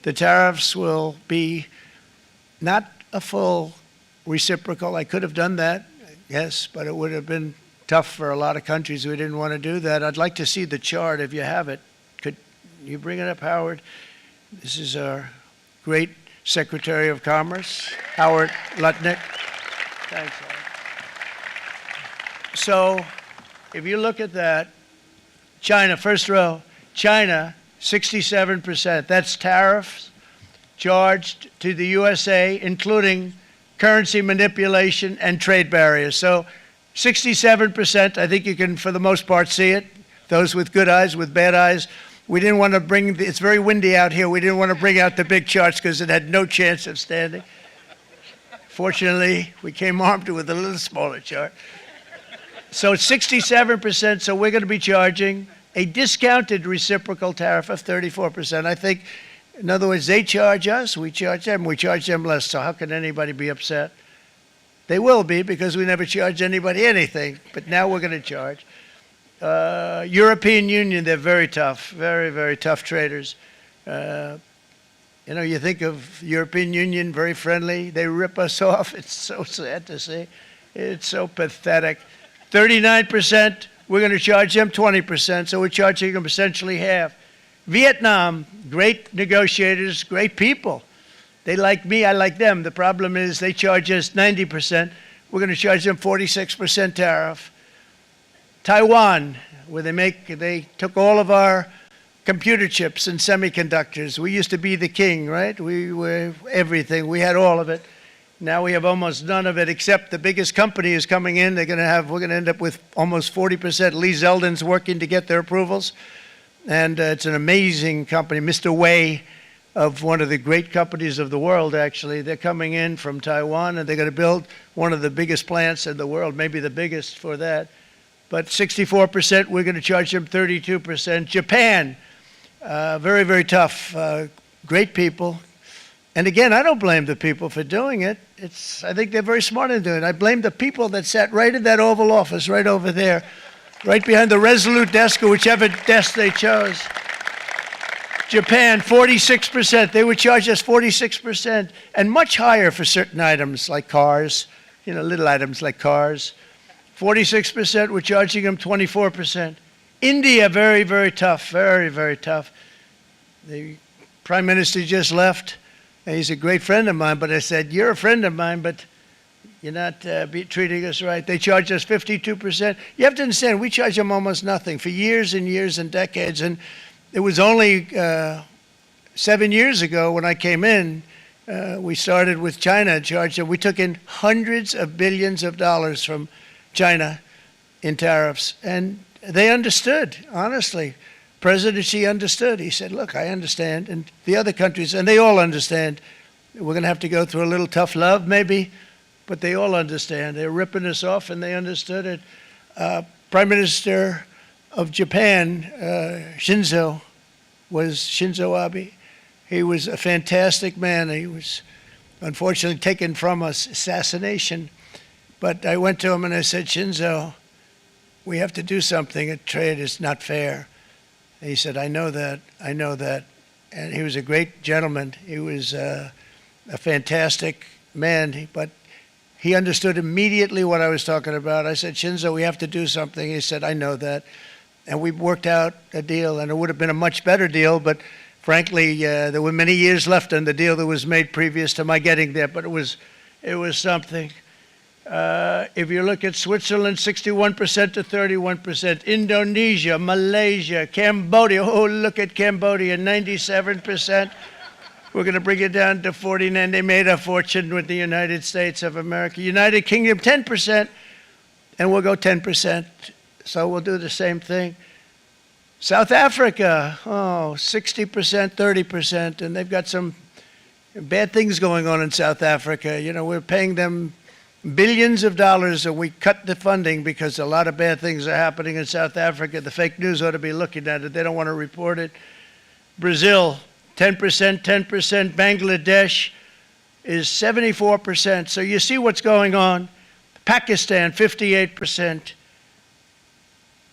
The tariffs will be not a full reciprocal. I could have done that, yes, but it would have been tough for a lot of countries who didn't want to do that. I'd like to see the chart if you have it. Could you bring it up, Howard? This is our great Secretary of Commerce, Howard Lutnick. Thanks, Howard. So if you look at that, China, first row, China, 67%. That's tariffs charged to the USA, including currency manipulation and trade barriers. So 67%, I think you can, for the most part, see it. Those with good eyes, with bad eyes. We didn't want to bring, it's very windy out here. We didn't want to bring out the big charts because it had no chance of standing. Fortunately, we came armed with a little smaller chart. So it's 67%, so we're going to be charging a discounted reciprocal tariff of 34%. I think, in other words, they charge us, we charge them less. So how can anybody be upset? They will be, because we never charge anybody anything, but now we're going to charge. European Union, they're very tough, very, very tough traders. You know, you think of European Union, very friendly. They rip us off. It's so sad to see. It's so pathetic. 39%, we're going to charge them 20%, so we're charging them essentially half. Vietnam, great negotiators, great people. They like me, I like them. The problem is they charge us 90%. We're going to charge them 46% tariff. Taiwan, where they took all of our computer chips and semiconductors. We used to be the king, right? We were everything. We had all of it. Now we have almost none of it, except the biggest company is coming in. We're going to end up with almost 40%. Lee Zeldin's working to get their approvals. And it's an amazing company. Mr. Wei, of one of the great companies of the world, actually. They're coming in from Taiwan, and they're going to build one of the biggest plants in the world, maybe the biggest for that. But 64%, we're going to charge them 32%. Japan, very, very tough, great people. And again, I don't blame the people for doing it. I think they're very smart in doing it. I blame the people that sat right in that Oval Office, right over there, right behind the Resolute desk, or whichever desk they chose. Japan, 46%. They would charge us 46%, and much higher for certain items like cars, you know, little items like cars. 46%, we're charging them 24%. India, very, very tough, very, very tough. The Prime Minister just left. He's a great friend of mine, but I said, you're a friend of mine, but you're not treating us right. They charge us 52%. You have to understand, we charge them almost nothing for years and years and decades, and it was only 7 years ago when I came in, we started with China and charged them. We took in hundreds of billions of dollars from China in tariffs, and they understood, honestly. President Xi understood. He said, look, I understand, and the other countries, and they all understand. We're going to have to go through a little tough love, maybe, but they all understand. They're ripping us off, and they understood it. Prime Minister of Japan, Shinzo Abe. He was a fantastic man. He was unfortunately taken from us, assassination. But I went to him and I said, Shinzo, we have to do something. A trade is not fair. And he said, I know that, I know that. And he was a great gentleman. He was a fantastic man, but he understood immediately what I was talking about. I said, Shinzo, we have to do something. He said, I know that. And we worked out a deal, and it would have been a much better deal, but frankly, there were many years left on the deal that was made previous to my getting there, but it was something. If you look at Switzerland, 61% to 31%. Indonesia, Malaysia, Cambodia. Oh, look at Cambodia, 97%. We're going to bring it down to 49. They made a fortune with the United States of America. United Kingdom, 10%, and we'll go 10%. So we'll do the same thing. South Africa, 60%, 30%, and they've got some bad things going on in South Africa. You know, we're paying them billions of dollars, and we cut the funding because a lot of bad things are happening in South Africa. The fake news ought to be looking at it. They don't want to report it. Brazil, 10%, 10%. Bangladesh is 74%. So you see what's going on. Pakistan, 58%.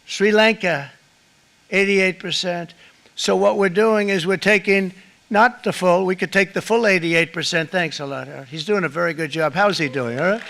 Sri Lanka, 88%. So what we're doing is we're taking not the full. We could take the full 88%. Thanks a lot, Howard. He's doing a very good job. How's he doing, all right?